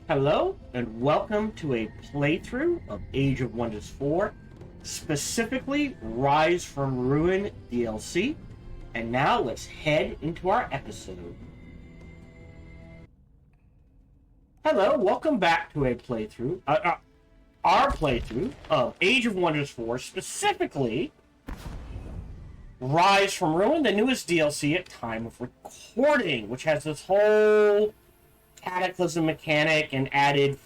Hello, and welcome to a playthrough of Age of Wonders 4, specifically Rise from Ruin DLC. And now let's head into our episode. Hello, welcome back to a playthrough, our playthrough of Age of Wonders 4, specifically Rise from Ruin, the newest DLC at time of recording, which has this whole cataclysm mechanic and added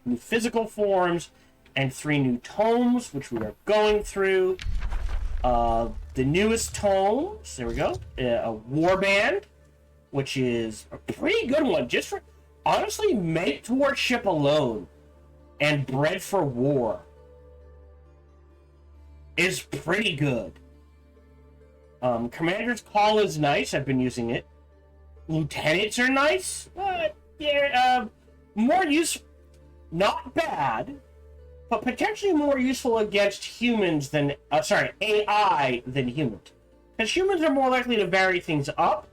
new physical forms and 3 new tomes, which we are going through. The newest tomes, there we go, a warband, which is a pretty good one, just for, honestly, made towards ship alone and bred for war is pretty good. Commander's Call is nice, I've been using it. Lieutenants are nice, but yeah, more use, not bad, but potentially more useful against humans than, AI than humans. Because humans are more likely to vary things up.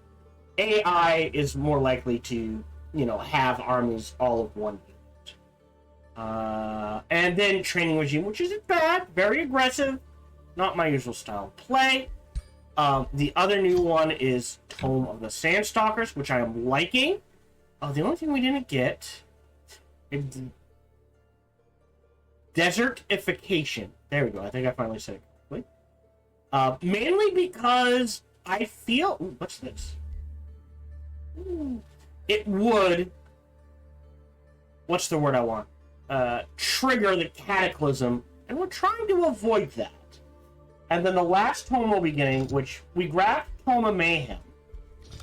AI is more likely to, have armies all of one unit. And then Training Regime, which isn't bad, very aggressive, not my usual style of play. The other new one is Tome of the Sandstalkers, which I am liking. The only thing we didn't get is Desertification. There we go. I think I finally said it correctly. Mainly because I feel... Ooh, what's this? It would... What's the word I want? Trigger the Cataclysm, and we're trying to avoid that. And then the last tome we'll be getting, which we grabbed Tome of Mayhem.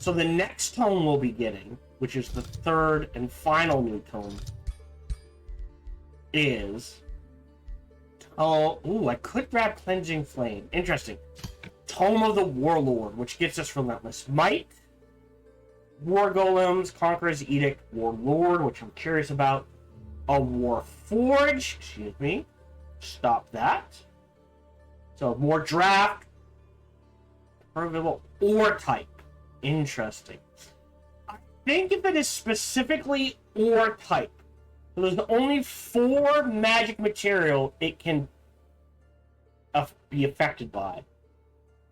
So the next tome we'll be getting, which is the third and final new tome, is... I could grab Cleansing Flame. Interesting. Tome of the Warlord, which gets us Relentless Might. War Golems, Conqueror's Edict, Warlord, which I'm curious about. A War Forge, excuse me. Stop that. So more draft, ore type. Interesting. I think if it is specifically ore type, so there's only 4 magic material it can be affected by.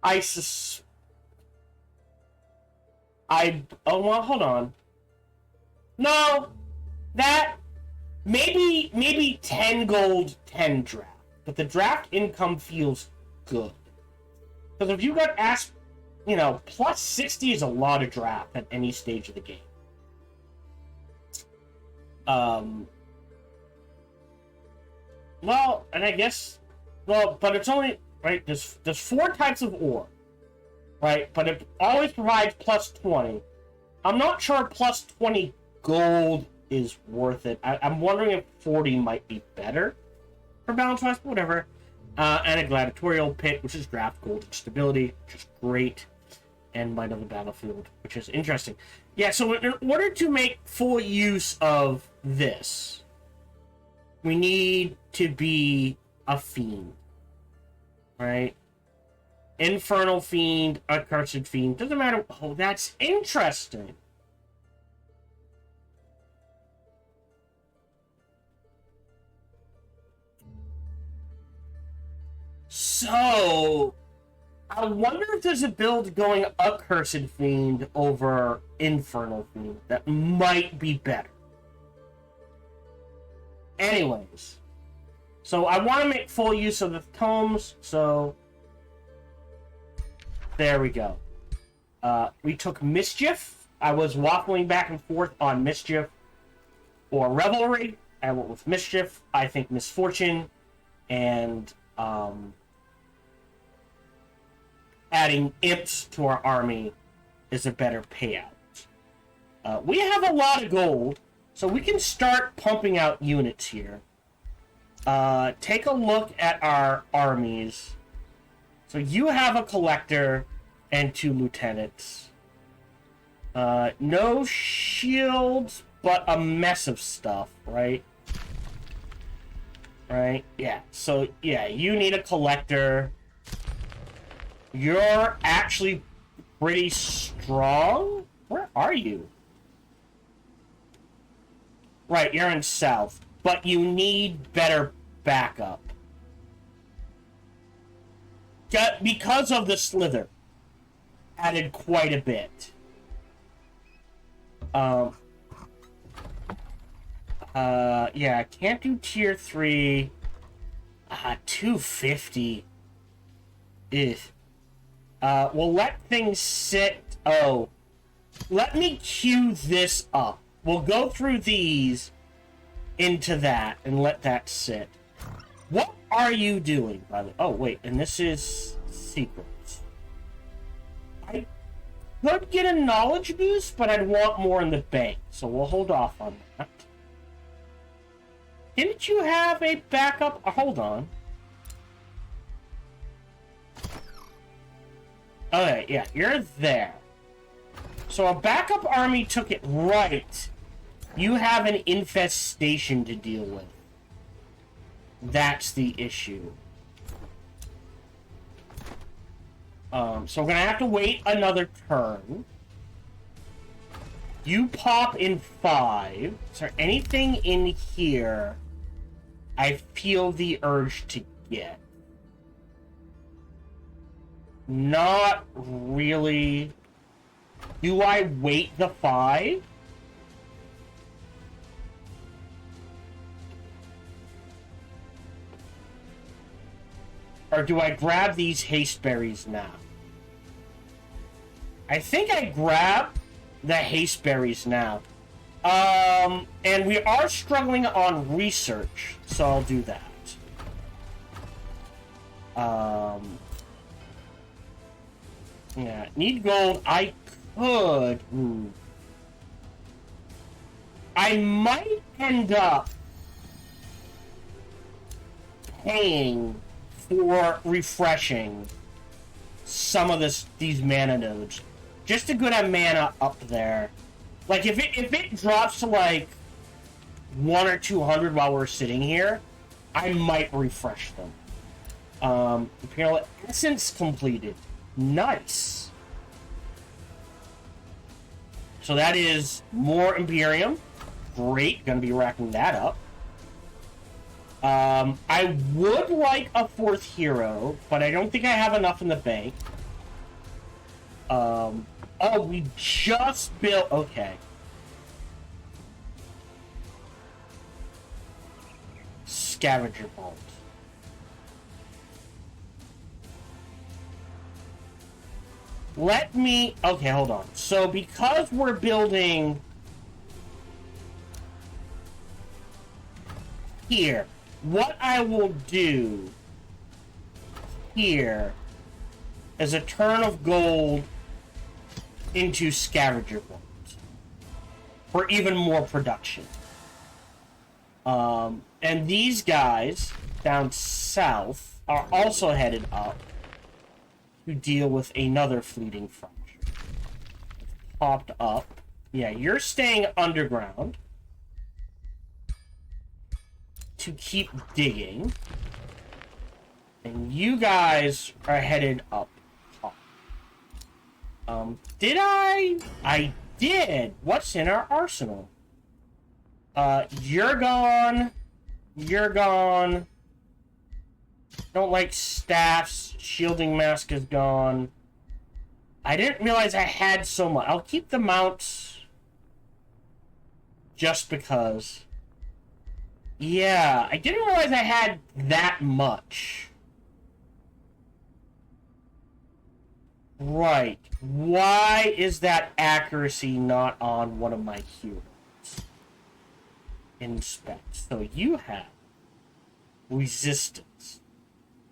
Hold on. No, that maybe 10 gold, 10 draft, but the draft income feels good. Because if you got plus 60 is a lot of draft at any stage of the game. But it's only, right, there's 4 types of ore, right, but it always provides plus 20. I'm not sure plus 20 gold is worth it. I'm wondering if 40 might be better for balance wise, but whatever. And a gladiatorial pit, which is draft gold and stability, which is great, and Might of the Battlefield, which is interesting. Yeah, so in order to make full use of this, we need to be a fiend, right? Infernal Fiend, Accursed Fiend, doesn't matter. Oh, that's interesting. So, I wonder if there's a build going Accursed Fiend over Infernal Fiend that might be better. Anyways, so I want to make full use of the tomes, so there we go. We took Mischief. I was waffling back and forth on Mischief or Revelry. I went with Mischief. I think Misfortune and adding imps to our army is a better payout. We have a lot of gold, so we can start pumping out units here. Take a look at our armies. So you have a collector and 2 lieutenants. No shields, but a mess of stuff, right? Right? Yeah. So, yeah, you need a collector. You're actually pretty strong. Where are you? Right, you're in south, but you need better backup. Because of the slither. Added quite a bit. Yeah, can't do tier 3. 250. Ugh. We'll let things sit. Oh. Let me queue this up. We'll go through these into that and let that sit. What are you doing, by the way? Oh, wait, and this is secrets. I could get a knowledge boost, but I'd want more in the bank, so we'll hold off on that. Didn't you have a backup? Hold on. Okay, yeah, you're there. So a backup army took it right. You have an infestation to deal with. That's the issue. So we're gonna have to wait another turn. You pop in 5. Is there anything in here I feel the urge to get? Not really. Do I wait the 5? Or do I grab these haste berries now? I think I grab the haste berries now. And we are struggling on research, so I'll do that. Yeah, need gold. I could. I might end up paying for refreshing some of these mana nodes. Just to get a mana up there. Like, if it drops to, like, 1 or 200 while we're sitting here, I might refresh them. Imperial Essence completed. Nice. So that is more Imperium. Great. Gonna be racking that up. I would like a 4th hero, but I don't think I have enough in the bank. Oh, we just built... Okay. Scavenger Vault. Let me... Okay, hold on. So, because we're building... Here. What I will do... Here... is a turn of gold... into Scavenger Vault. For even more production. And these guys... down south... are also headed up... to deal with another fleeting fracture. Popped up. Yeah, you're staying underground. To keep digging. And you guys are headed up top. Did I? I did! What's in our arsenal? You're gone. You're gone. Don't like staffs. Shielding mask is gone. I didn't realize I had so much. I'll keep the mounts. Just because. Yeah, I didn't realize I had that much. Right. Why is that accuracy not on one of my heroes? Inspect. So you have resistance.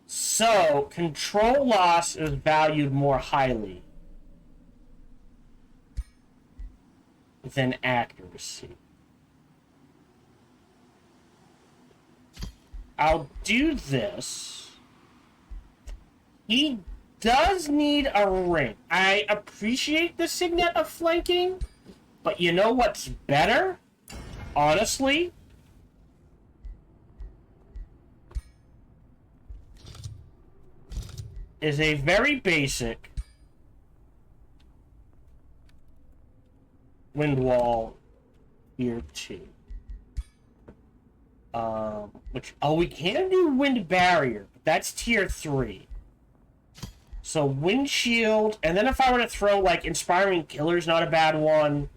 So, control loss is valued more highly than accuracy. I'll do this. He does need a ring. I appreciate the signet of flanking, but you know what's better? Honestly? Is a very basic wind wall here too. We can do wind barrier, but that's tier 3. So windshield, and then if I were to throw like inspiring killer's not a bad one,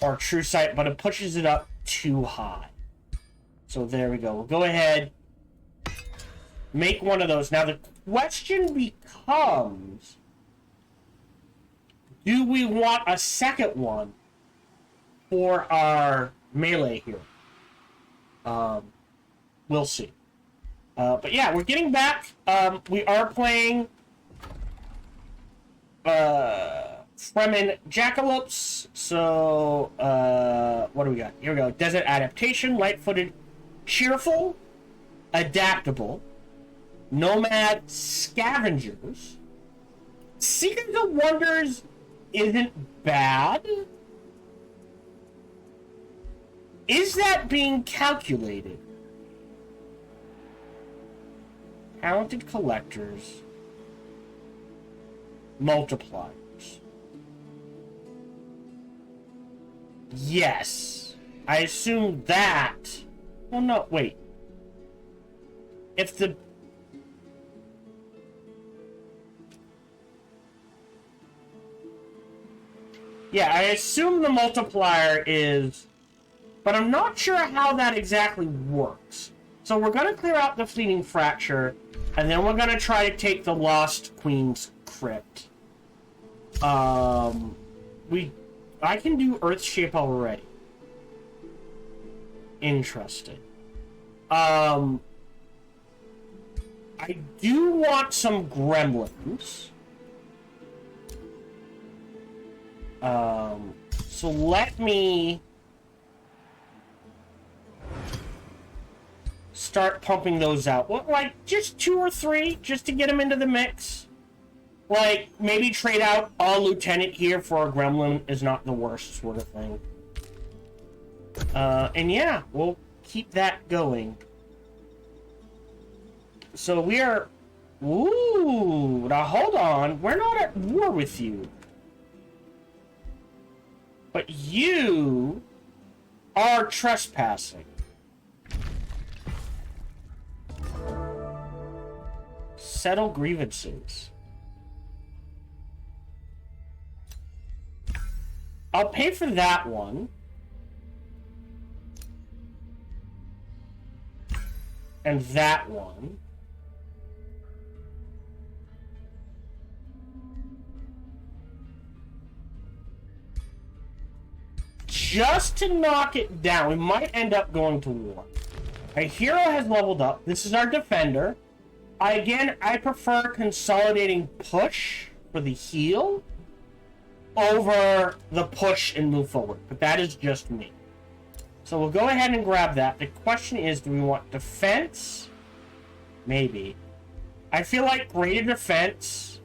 or true sight, but it pushes it up too high. So there we go. We'll go ahead, make one of those. Now the question becomes, do we want a second one for our melee here? We'll see. But yeah, we're getting back. We are playing Fremen Jackalopes. So, what do we got? Here we go. Desert Adaptation, Light-Footed, Cheerful, Adaptable, Nomad Scavengers. Seekers of Wonders isn't bad. Is that being calculated? Talented Collectors. Multipliers. Yes. I assume that... Oh, no, wait. If the... Yeah, I assume the multiplier is... But I'm not sure how that exactly works. So we're going to clear out the Fleeting Fracture, and then we're going to try to take the Lost Queen's Crypt. I can do Earthshape already. Interesting. I do want some gremlins. So let me start pumping those out. What, like, just 2 or 3, just to get them into the mix? Like, maybe trade out a lieutenant here for a gremlin is not the worst sort of thing. And yeah, we'll keep that going. So we are... Ooh, now hold on. We're not at war with you. But you are trespassing. Settle grievances. I'll pay for that one. And that one. Just to knock it down, we might end up going to war. Our hero has leveled up. This is our defender. I prefer consolidating push for the heal over the push and move forward. But that is just me. So we'll go ahead and grab that. The question is, do we want defense? Maybe. I feel like greater defense...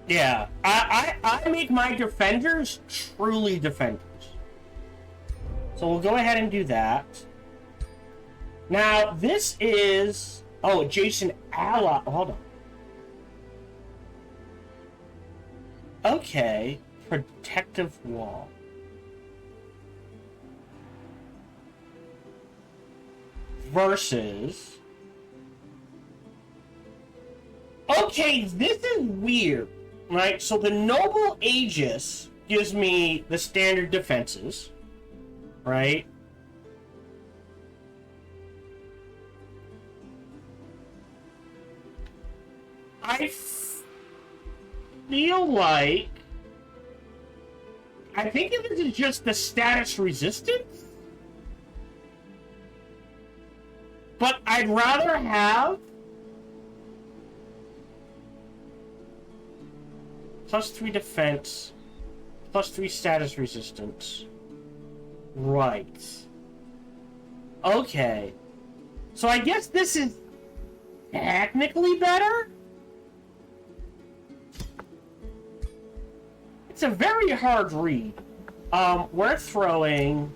Yeah, I make my defenders truly defenders. So we'll go ahead and do that. Now, this is... Oh, adjacent ally... Hold on. Okay. Protective wall. Versus... Okay, this is weird. Right, so the Noble Aegis gives me the standard defenses, right? I feel like... I think this is just the status resistance. But I'd rather have... +3 defense, +3 status resistance. Right. Okay. So I guess this is technically better? It's a very hard read. We're throwing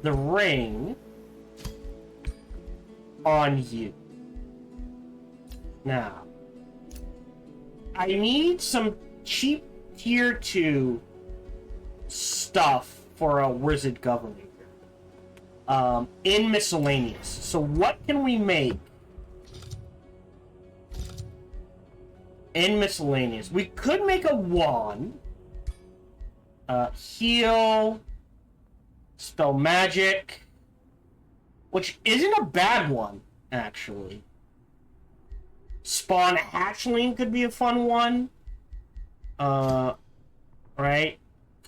the ring on you. Now, I need some cheap tier 2 stuff for a wizard government in miscellaneous. So what can we make in miscellaneous? We could make a wand, heal, spell magic, which isn't a bad one, actually. Spawn hatchling could be a fun one. Right?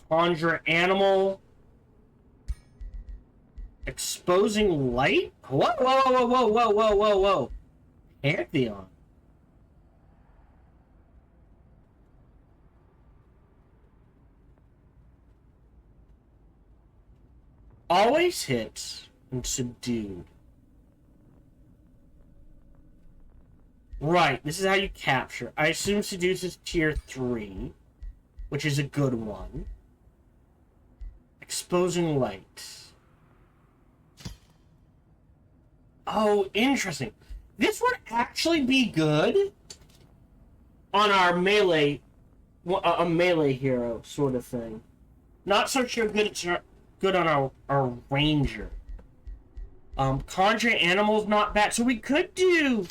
Conjure animal. Exposing light? Whoa, whoa, whoa, whoa, whoa, whoa, whoa, whoa. Pantheon. Always hits and subdued. Right, this is how you capture. I assume seduce is tier 3, which is a good one. Exposing light. Oh, interesting. This would actually be good on our melee, a melee hero sort of thing. Not so sure good on our ranger. Conjure animal's not bad. So we could do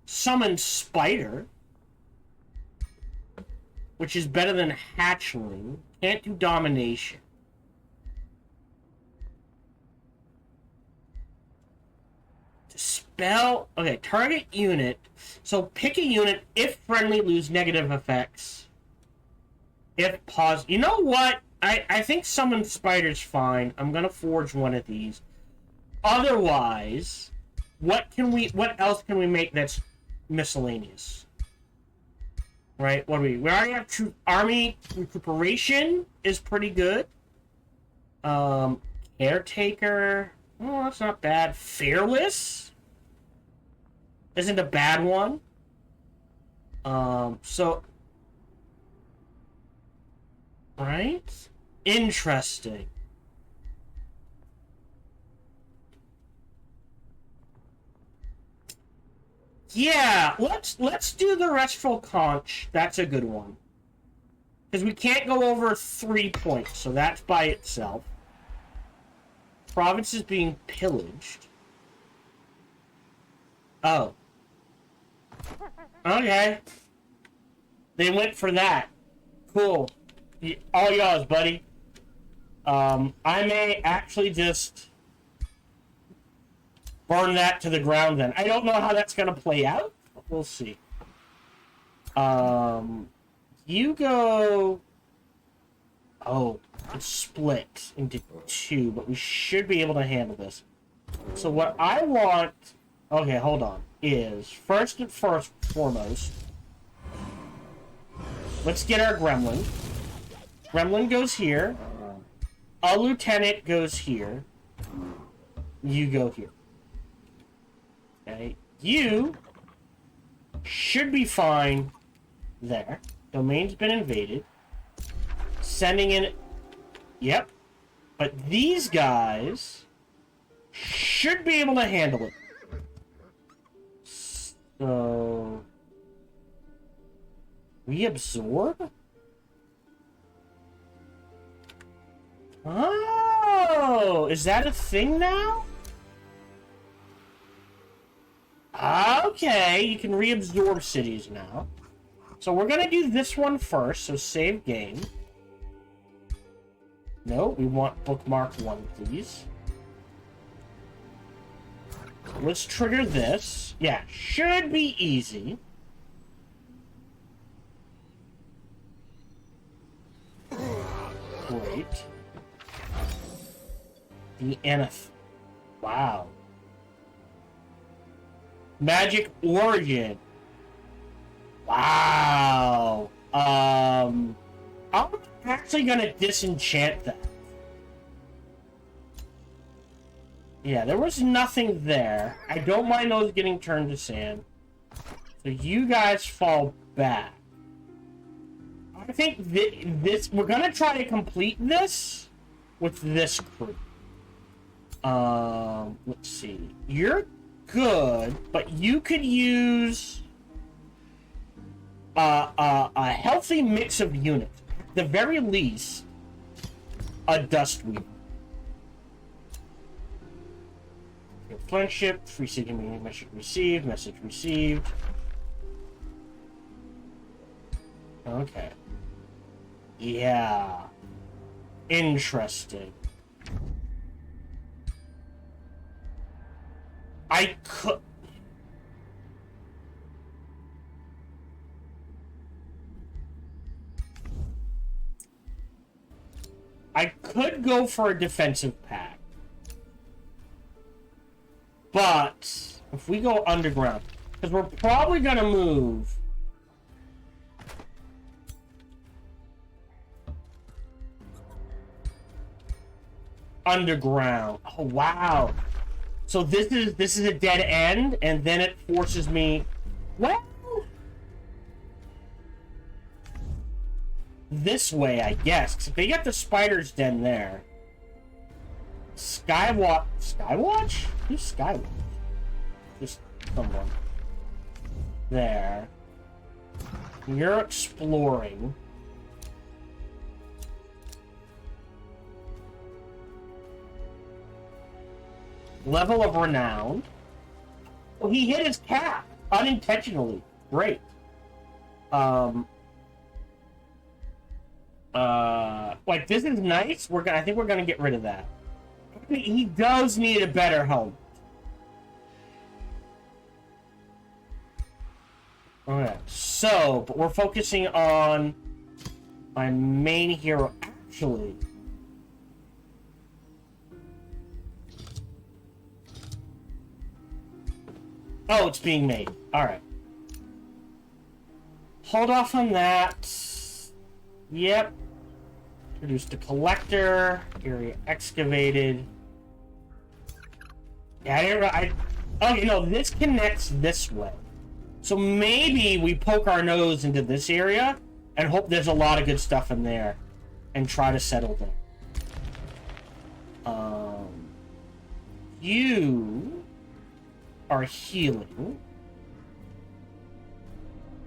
summon spider, which is better than hatchling. Can't do domination. Spell, okay, target unit. So pick a unit, if friendly, lose negative effects. If pause, you know what? I think summon spider's fine. I'm gonna forge one of these. Otherwise, what else can we make that's miscellaneous? Right? What do we already have army recuperation is pretty good. Caretaker, oh, that's not bad. Fearless isn't a bad one. So, right? Interesting. Yeah, let's do the restful conch. That's a good one. Because we can't go over 3 points, so that's by itself. Province is being pillaged. Oh. Okay. They went for that. Cool. All yours, buddy. I may actually just burn that to the ground then. I don't know how that's going to play out, but we'll see. You go... Oh, it's split into 2, but we should be able to handle this. So what I want... Okay, hold on. Is, first and foremost, let's get our gremlin. Gremlin goes here. A lieutenant goes here. You go here. Okay. You should be fine there. Domain's been invaded. Sending in... Yep. But these guys should be able to handle it. So... We absorb? Oh! Is that a thing now? Okay, you can reabsorb cities now. So we're gonna do this one first, so save game. No, we want bookmark 1, please. Let's trigger this. Yeah, should be easy. Great. The Aneth. Wow. Magic Origin. Wow. I'm actually gonna disenchant that. Yeah, there was nothing there. I don't mind those getting turned to sand. So you guys fall back. I think this we're gonna try to complete this with this crew. Let's see. You're good, but you could use a health healthy mix of units. At the very least, a Dust Weaver. Friendship, free seeking message received, message received. Okay. Yeah. Interesting. I could... go for a defensive pack. But if we go underground, because we're probably going to move underground. Oh, wow. So this is a dead end, and then it forces me... Well... This way, I guess. 'Cause if they got the spider's den there... Skywatch? Who's Skywatch? Just someone. There. You're exploring. Level of renown. Well, he hit his cap unintentionally. Great. Like, this is nice. I think we're gonna get rid of that. He does need a better helmet. Okay, so, but we're focusing on my main hero. Actually, oh, it's being made. Alright. Hold off on that. Yep. Produced a collector. Area excavated. Yeah, okay, no, this connects this way. So maybe we poke our nose into this area and hope there's a lot of good stuff in there and try to settle there. You are healing.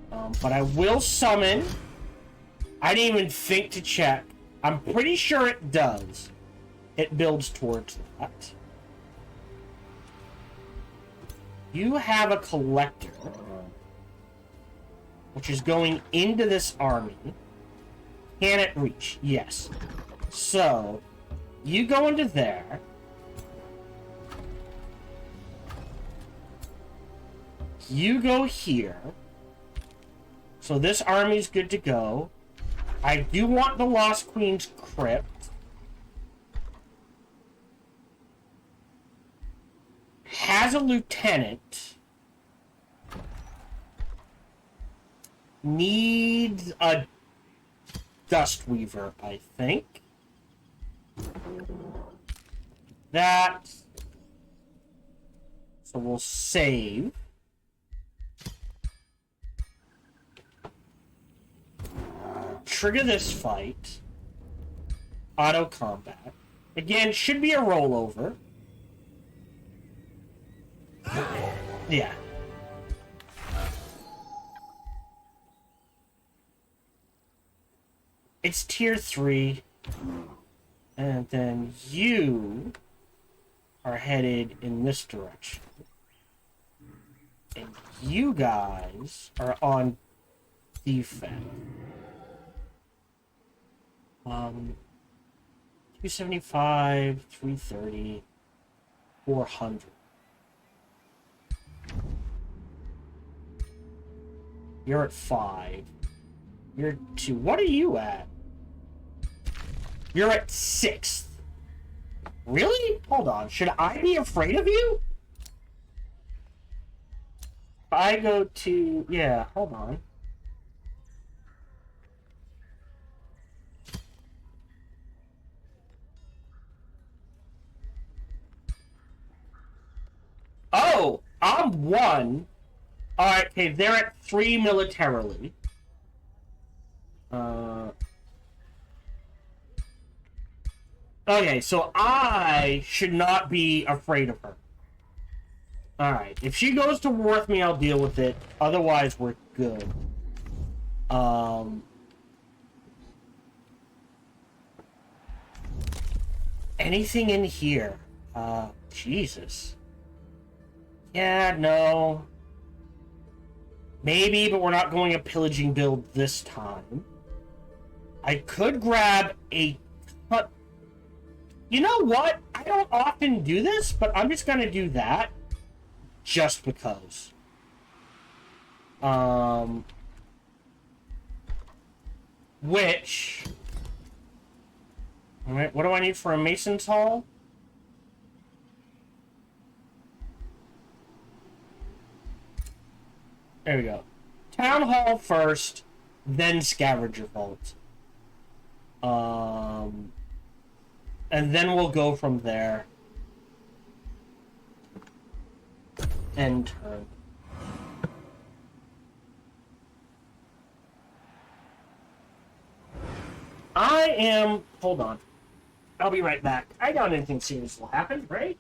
But I will summon. I didn't even think to check. I'm pretty sure it does. It builds towards that. You have a collector, which is going into this army. Can it reach? Yes. So, you go into there. You go here. So this army's good to go. I do want the Lost Queen's Crypt. Has a lieutenant. Needs a Dust Weaver, I think. That. So we'll save. Trigger this fight. Auto combat. Again, should be a rollover. Yeah. It's tier 3. And then you are headed in this direction. And you guys are on defense. 275, 330, 400. You're at 5. You're 2. What are you at? You're at 6th. Really? Hold on. Should I be afraid of you? I go to... Yeah, hold on. Oh, I'm 1. Alright, okay, they're at 3 militarily. Okay, so I should not be afraid of her. Alright, if she goes to war with me, I'll deal with it. Otherwise, we're good. anything in here? Jesus. Yeah, no. Maybe, but we're not going a pillaging build this time. I could grab a... You know what? I don't often do this, but I'm just gonna do that. Just because. Which... Alright, what do I need for a Mason's Hall? There we go. Town Hall first, then Scavenger Vault. And then we'll go from there. End turn. I am... Hold on. I'll be right back. I doubt anything serious will happen, right?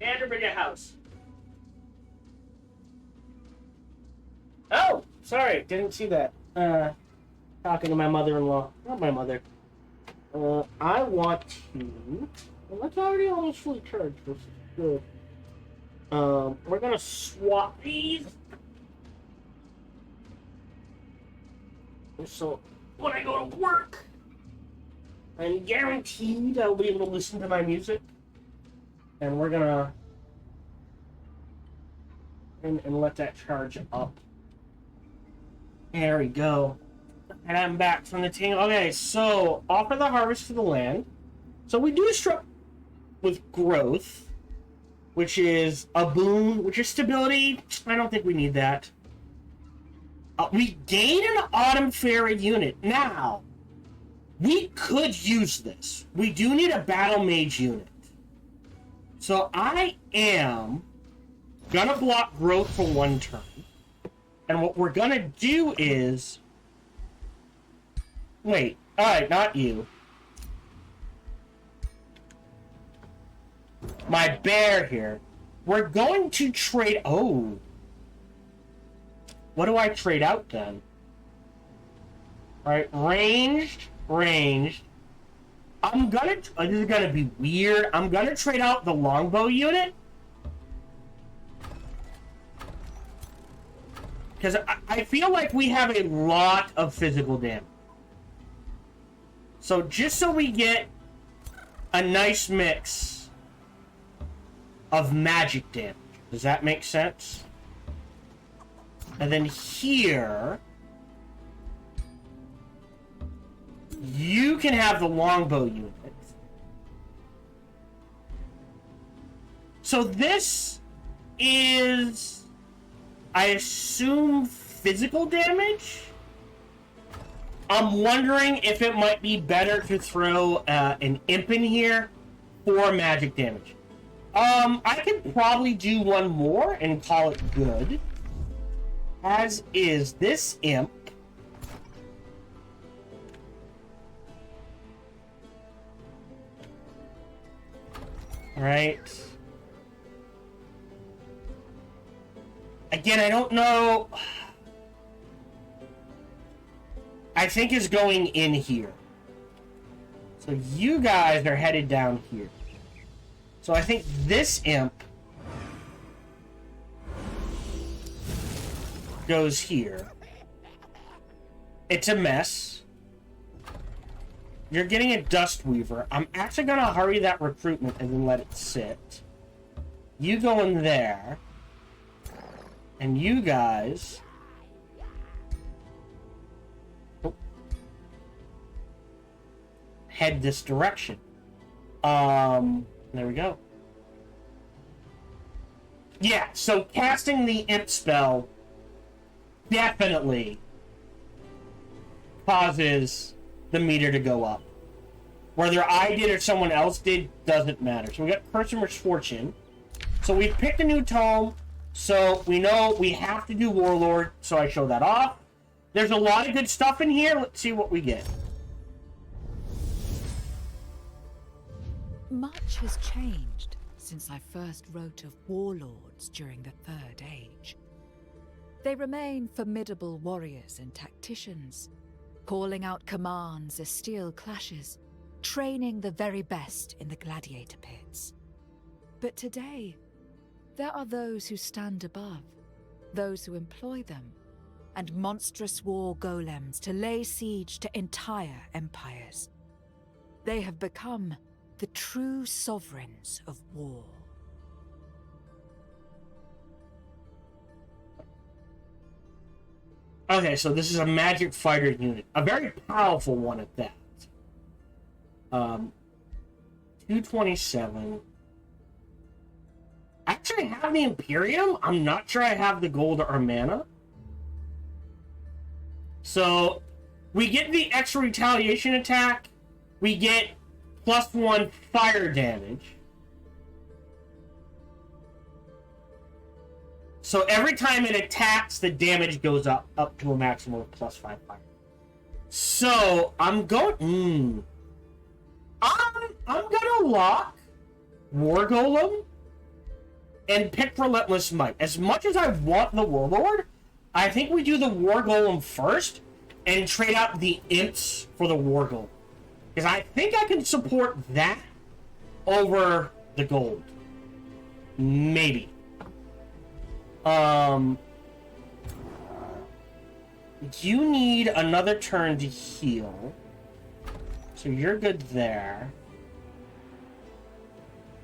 And a bigger house. Oh, sorry, didn't see that. Talking to my mother-in-law. Not my mother. I want to... Well, that's already almost fully charged, which is good. We're gonna swap these. So, when I go to work, I'm guaranteed I'll be able to listen to my music. And we're gonna... And let that charge up. There we go. And I'm back from the team. Okay, so offer the harvest to the land. So we do start with growth, which is a boon, which is stability. I don't think we need that. We gain an Autumn Fairy unit. Now, we could use this. We do need a Battle Mage unit. So I am gonna block growth for 1 turn. And what we're gonna do is... Wait, alright, not you. My bear here. We're going to trade... Oh. What do I trade out then? Alright, ranged. I'm gonna... This is gonna be weird. I'm gonna trade out the longbow unit. Because I feel like we have a lot of physical damage. So just so we get a nice mix of magic damage. Does that make sense? And then here, you can have the longbow unit. So this is, I assume, physical damage? I'm wondering if it might be better to throw an imp in here for magic damage. I could probably do one more and call it good. As is this imp. Alright. Again, I don't know... I think is going in here. So you guys are headed down here. So I think this imp goes here. It's a mess. You're getting a Dust Weaver. I'm actually going to hurry that recruitment and then let it sit. You go in there. And you guys... head this direction. There we go. Yeah, so casting the imp spell definitely causes the meter to go up. Whether I did or someone else did doesn't matter. So we got Curse and Misfortune. So we've picked a new tome, so we know we have to do Warlord, so I show that off. There's a lot of good stuff in here. Let's see what we get. Much has changed since I first wrote of warlords during the Third Age. They remain formidable warriors and tacticians, calling out commands as steel clashes, training the very best in the gladiator pits. But today, there are those who stand above, those who employ them, and monstrous war golems to lay siege to entire empires. They have become the true sovereigns of war. Okay, so this is a magic fighter unit. A very powerful one at that. 227. Actually, I have the Imperium. I'm not sure I have the gold or mana. So, we get the extra retaliation attack. We get +1 fire damage. So every time it attacks, the damage goes up to a maximum of +5 fire. So I'm going. I'm gonna lock War Golem and pick Relentless Might. As much as I want the Warlord, I think we do the War Golem first and trade out the Imps for the War Golem. Because I think I can support that over the gold. Maybe. You need another turn to heal. So you're good there.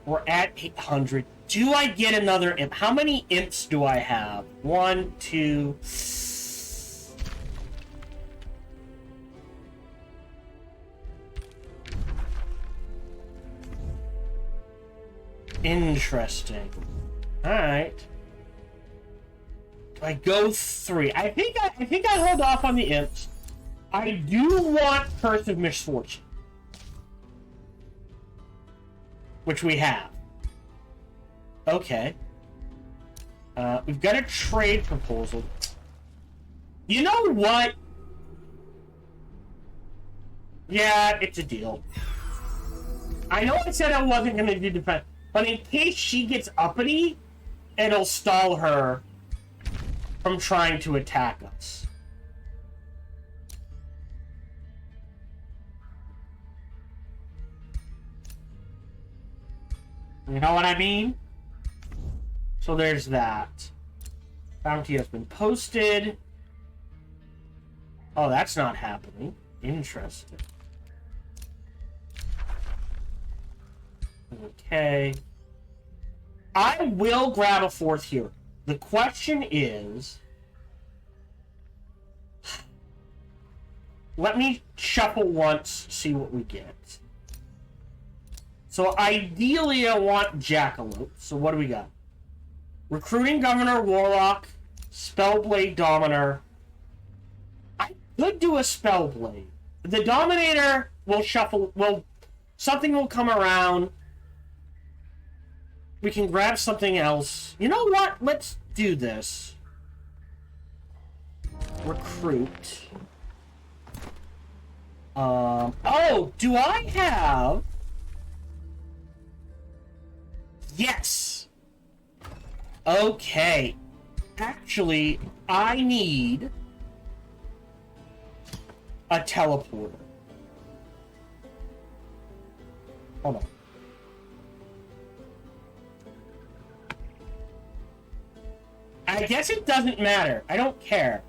We're at 800. Do I get another imp? How many imps do I have? 1, 2... Interesting. Alright. Do I go 3? I think I hold off on the imps. I do want Curse of Misfortune. Which we have. Okay. We've got a trade proposal. You know what? Yeah, it's a deal. I know I said I wasn't going to do defense, but in case she gets uppity, it'll stall her from trying to attack us. You know what I mean? So there's that. Bounty has been posted. Oh, that's not happening. Interesting. Okay. I will grab a 4th hero. The question is... Let me shuffle once, see what we get. So ideally I want Jackalope. So what do we got? Recruiting Governor, Warlock, Spellblade, Dominator. I could do a Spellblade. The Dominator will shuffle, something will come around. We can grab something else. You know what? Let's do this. Recruit. Oh, do I have... Yes! Okay. Actually, I need a teleporter. Hold on. I guess it doesn't matter. I don't care.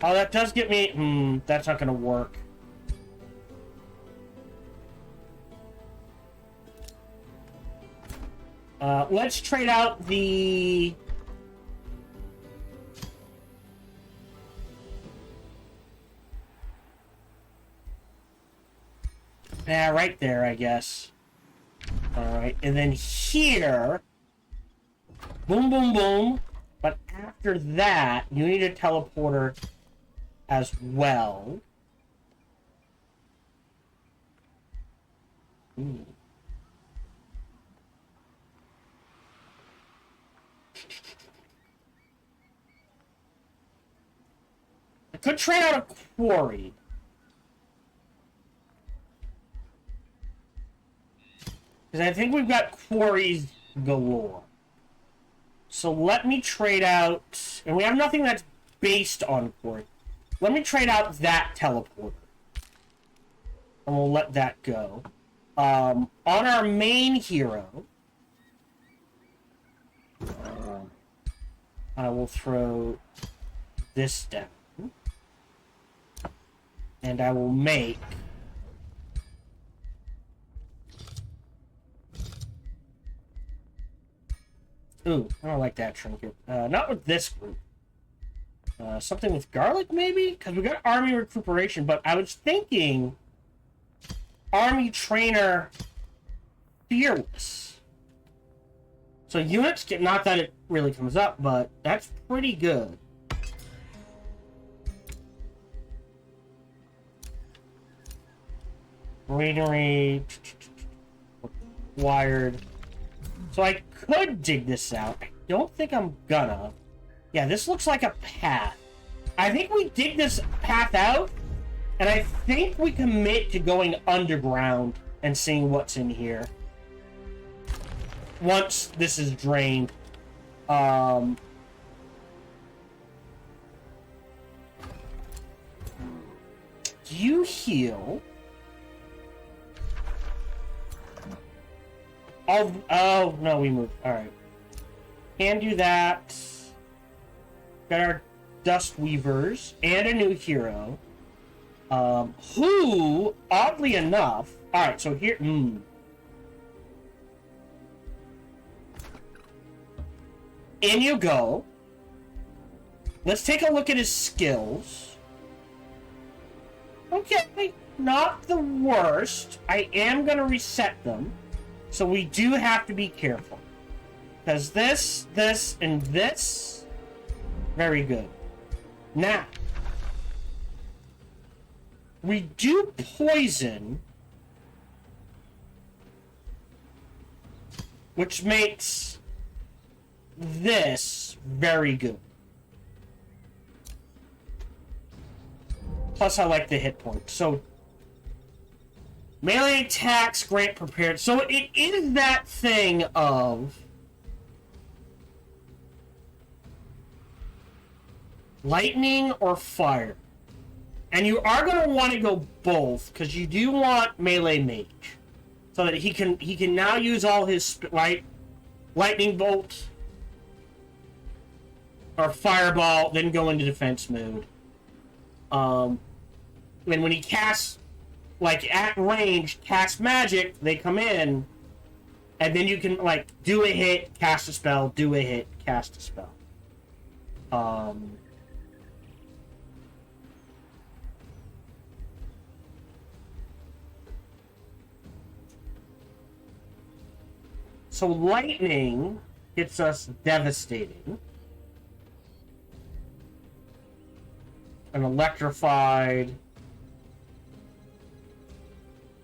Oh, that does get me... that's not gonna work. Let's trade out the... Yeah, right there, I guess. Alright, and then here... Boom, boom, boom. But after that, you need a teleporter as well. Ooh. I could trade out a quarry. Because I think we've got quarries galore. So let me trade out... And we have nothing that's based on quarry. Let me trade out that teleporter. And we'll let that go. On our main hero... I will throw this down. And I will make... Ooh, I don't like that trinket. Not with this group. Something with garlic, maybe? Because we got army recuperation, but I was thinking... Army trainer... Fearless. So units get... Not that it really comes up, but that's pretty good. Greenery... Wired... So I could dig this out. I don't think I'm gonna. Yeah, this looks like a path. I think we dig this path out, and I think we commit to going underground and seeing what's in here. Once this is drained. Um, you heal. Oh, no, we moved. Alright. Can do that. Got our Dust Weavers and a new hero. Who, oddly enough... Alright, so here... In you go. Let's take a look at his skills. Okay, not the worst. I am going to reset them. So we do have to be careful. Because this, and this... Very good. Now... We do poison... Which makes... This very good. Plus I like the hit point. So... Melee attacks grant prepared. So it is that thing of... Lightning or fire. And you are going to want to go both, because you do want melee mage. So that he can now use all his lightning bolt or fireball, then go into defense mode. And when he casts, like, at range, cast magic, they come in, and then you can, like, do a hit, cast a spell, do a hit, cast a spell. So lightning gets us devastating. An electrified.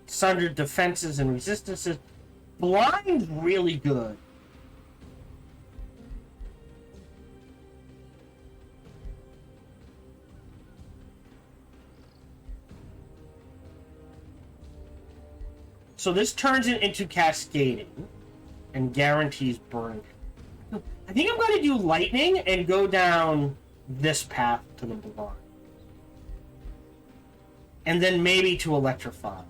Sundered defenses and resistances. Blind's really good. So this turns it into cascading and guarantees burn. I think I'm going to do lightning and go down this path to the blind. And then maybe to electrify.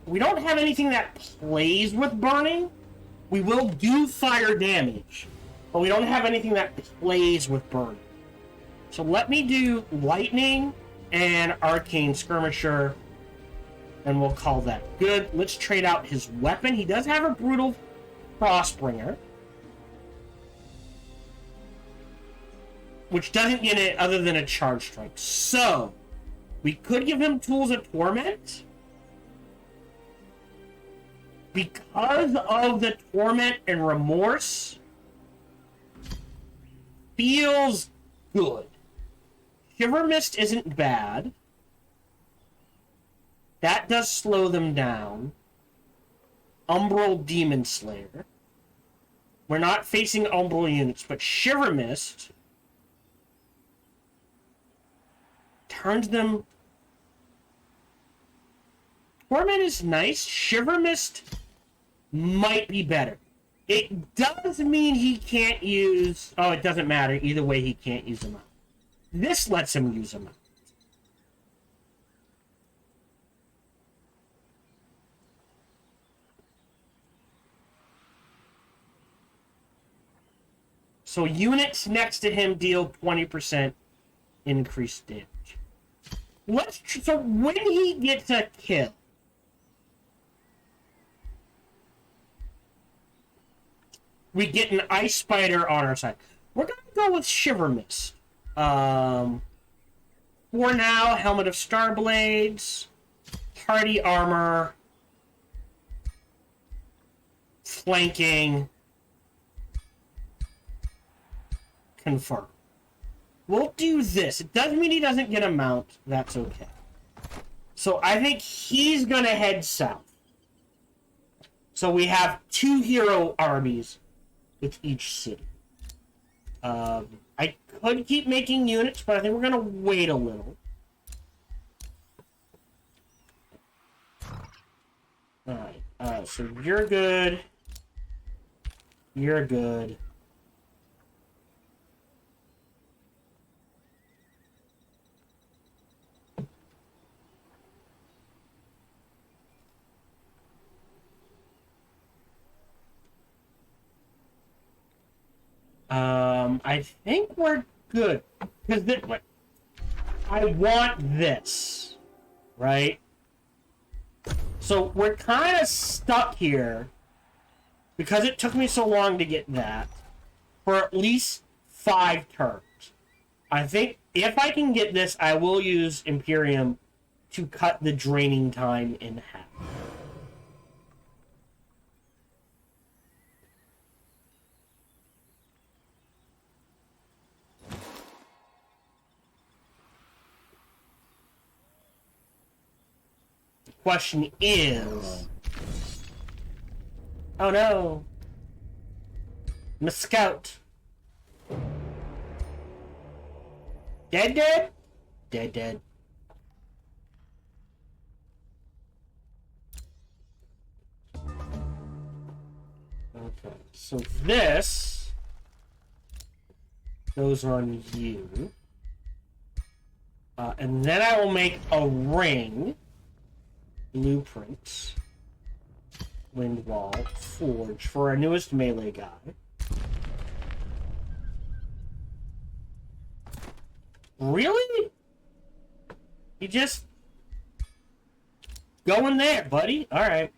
We don't have anything that plays with burning. We will do fire damage, but we don't have anything that plays with burning. So let me do lightning and arcane skirmisher, and we'll call that good. Let's trade out his weapon. He does have a brutal crossbringer, which doesn't get it other than a charge strike. So we could give him tools of torment. Because of the torment and remorse, feels good. Shiver Mist isn't bad. That does slow them down. Umbral Demon Slayer. We're not facing Umbral units, but Shiver Mist turns them... Torment is nice. Shiver Mist might be better. It does mean he can't use... Oh, it doesn't matter. Either way, he can't use them out. This lets him use them out. So units next to him deal 20% increased damage. So when he gets a kill, we get an Ice Spider on our side. We're going to go with Shiver Mist. For now, Helmet of Starblades, Hardy Armor, Flanking, Confirm. We'll do this. It doesn't mean he doesn't get a mount. That's okay. So I think he's going to head south. So we have 2 hero armies with each city. I could keep making units, but I think we're going to wait a little. Alright, so you're good. You're good. I think we're good. Because I want this, right? So we're kind of stuck here because it took me so long to get that for at least 5 turns. I think if I can get this, I will use Imperium to cut the draining time in half. Question is, oh no, I'm a scout. Dead? Dead. Okay, so this goes on you. And then I will make a ring. Blueprints. Windwall. Forge. For our newest melee guy. Really? You just... go in there, buddy. Alright.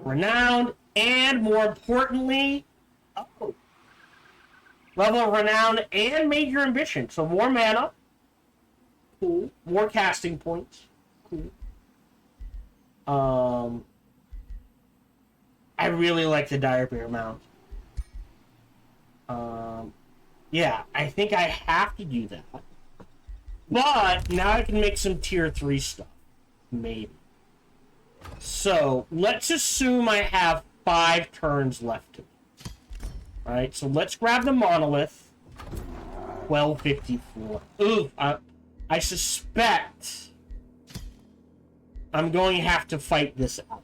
Renowned. And more importantly... oh. Level of Renowned and Major Ambition. So more mana. Cool. More casting points. Cool. I really like the Dire Bear mount. Yeah, I think I have to do that. But now I can make some tier 3 stuff. Maybe. So, let's assume I have 5 turns left to me. Alright, so let's grab the monolith. 1254. Ooh, I suspect I'm going to have to fight this out.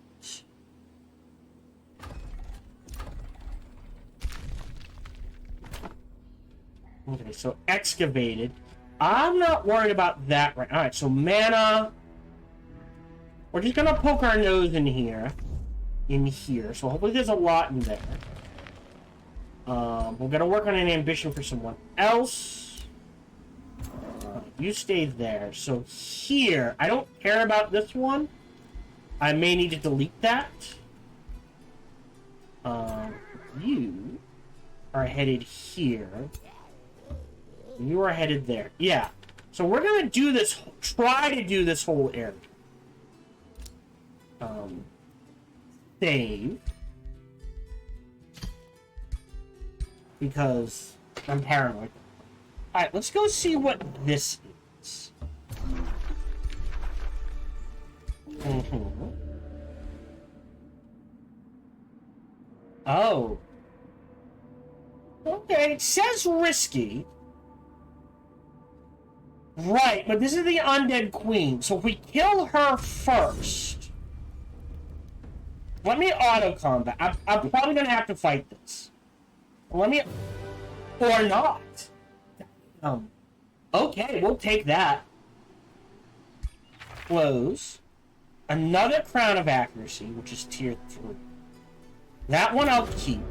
Okay, so excavated. I'm not worried about that right. Alright, so mana. We're just gonna poke our nose in here. So hopefully there's a lot in there. We're gonna work on an ambition for someone else. You stay there. So here, I don't care about this one. I may need to delete that. You are headed here. You are headed there. Yeah. So we're gonna do this, try to do this whole area. Save. Because I'm paranoid. Alright, let's go see what this is. Oh. Okay, it says risky. Right, but this is the Undead Queen, so if we kill her first... Let me auto-combat. I'm probably gonna have to fight this. Let me... Or not. Okay, we'll take that. Close. Another Crown of Accuracy, which is tier 3. That one I'll keep.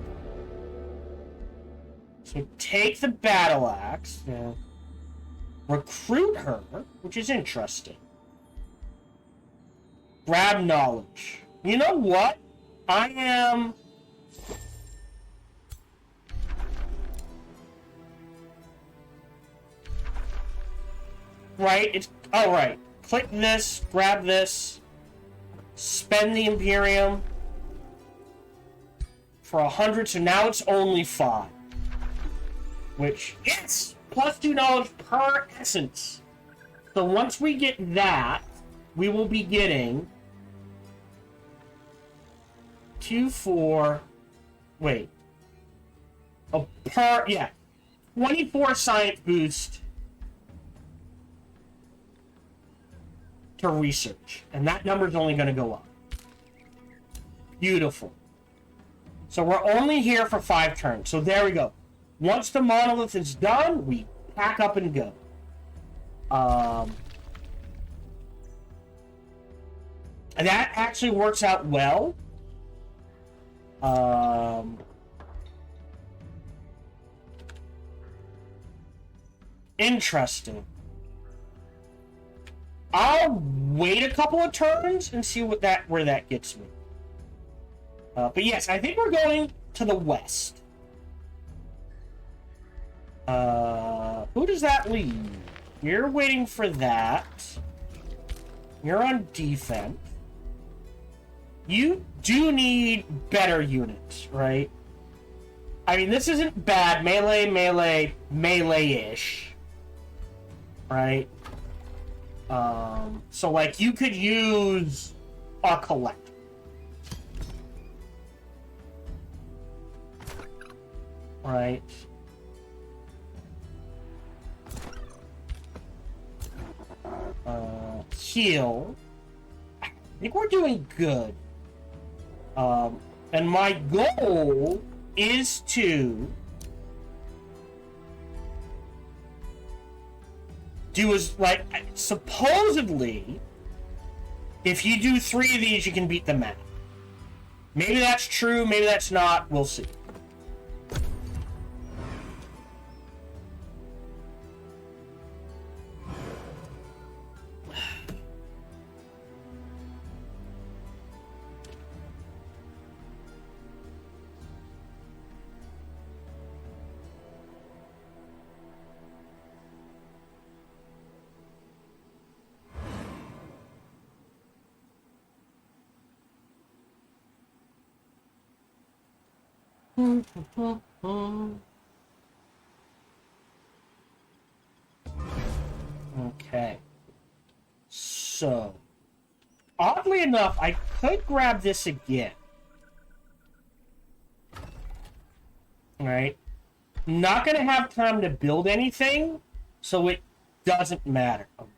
So take the Battle Axe. Yeah. Recruit her, which is interesting. Grab knowledge. You know what? I am... Right, it's... Alright. Click this, grab this, spend the Imperium for 100, so now it's only 5. Which, yes! Plus 2 knowledge per essence. So once we get that, we will be getting 2, 4, wait. A per, yeah. 24 science boost to research. And that number's only going to go up. Beautiful. So we're only here for 5 turns. So there we go. Once the monolith is done, we pack up and go. That actually works out well. Interesting. I'll wait a couple of turns and see where that gets me. But yes, I think we're going to the west. Who does that leave? You're waiting for that. You're on defense. You do need better units, right? I mean, this isn't bad. Melee, melee, melee-ish. Right? So, like, you could use a collector. Right? Heal. I think we're doing good. And my goal is to do as, like, supposedly, if you do 3 of these, you can beat the map. Maybe that's true, maybe that's not, we'll see. Okay. So, oddly enough, I could grab this again. Alright. Not gonna have time to build anything, so it doesn't matter. Oh,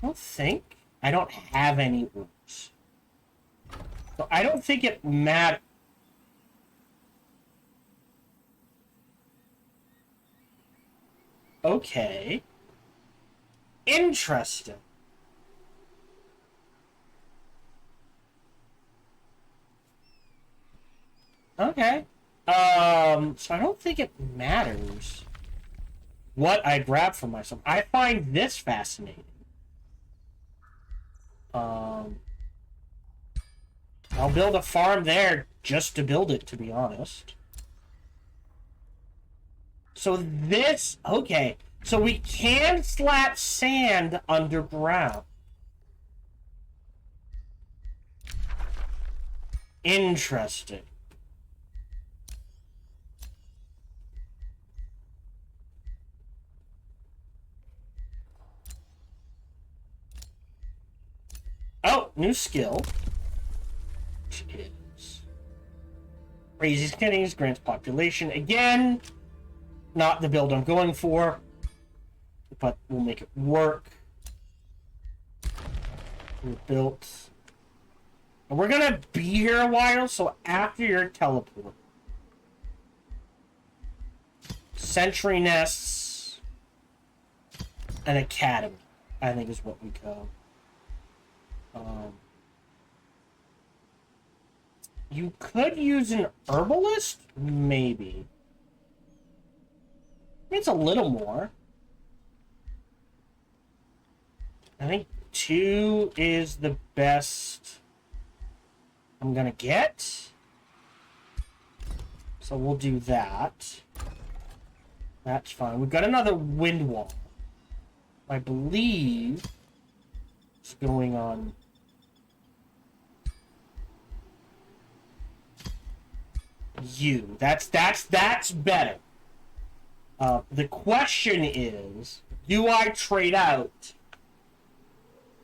Warforged. I don't have any ores. So I don't think it matters. Okay. Interesting. Okay. So I don't think it matters what I grab for myself. I find this fascinating. I'll build a farm there just to build it, to be honest. So this, okay. So we can slap sand underground. Interesting. Oh, new skill. Which is raises kidneys, grants population. Again, not the build I'm going for, but we'll make it work. We're built. And we're gonna be here a while, so after your teleport. Sentry nests. An academy, I think is what we go. You could use an herbalist? Maybe. It's a little more. I think 2 is the best I'm gonna get. So we'll do that. That's fine. We've got another wind wall. I believe it's going on. You. That's better. The question is, do I trade out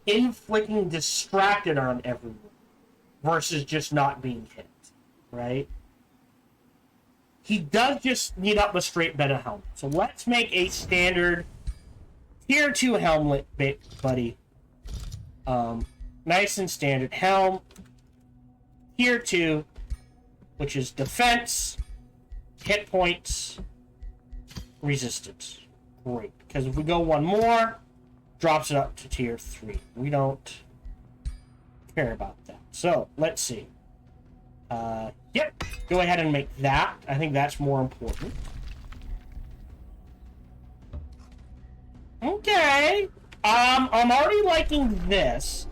inflicting distracted on everyone versus just not being hit, right? He does just need up a straight better helmet. So let's make a standard tier 2 helmet, buddy. Nice and standard helm. tier 2, which is defense, hit points, resistance. Great. Because if we go one more, drops it up to tier 3. We don't care about that. So, let's see. Yep. Go ahead and make that. I think that's more important. Okay. I'm already liking this.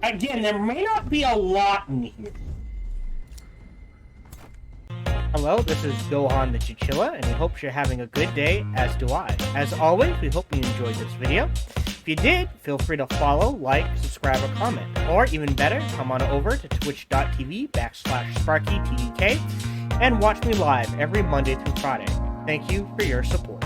Again, there may not be a lot in here. Hello, this is Gohan the Chinchilla, and I hope you're having a good day, as do I. As always, we hope you enjoyed this video. If you did, feel free to follow, like, subscribe, or comment. Or even better, come on over to twitch.tv/SparkyTDK and watch me live every Monday through Friday. Thank you for your support.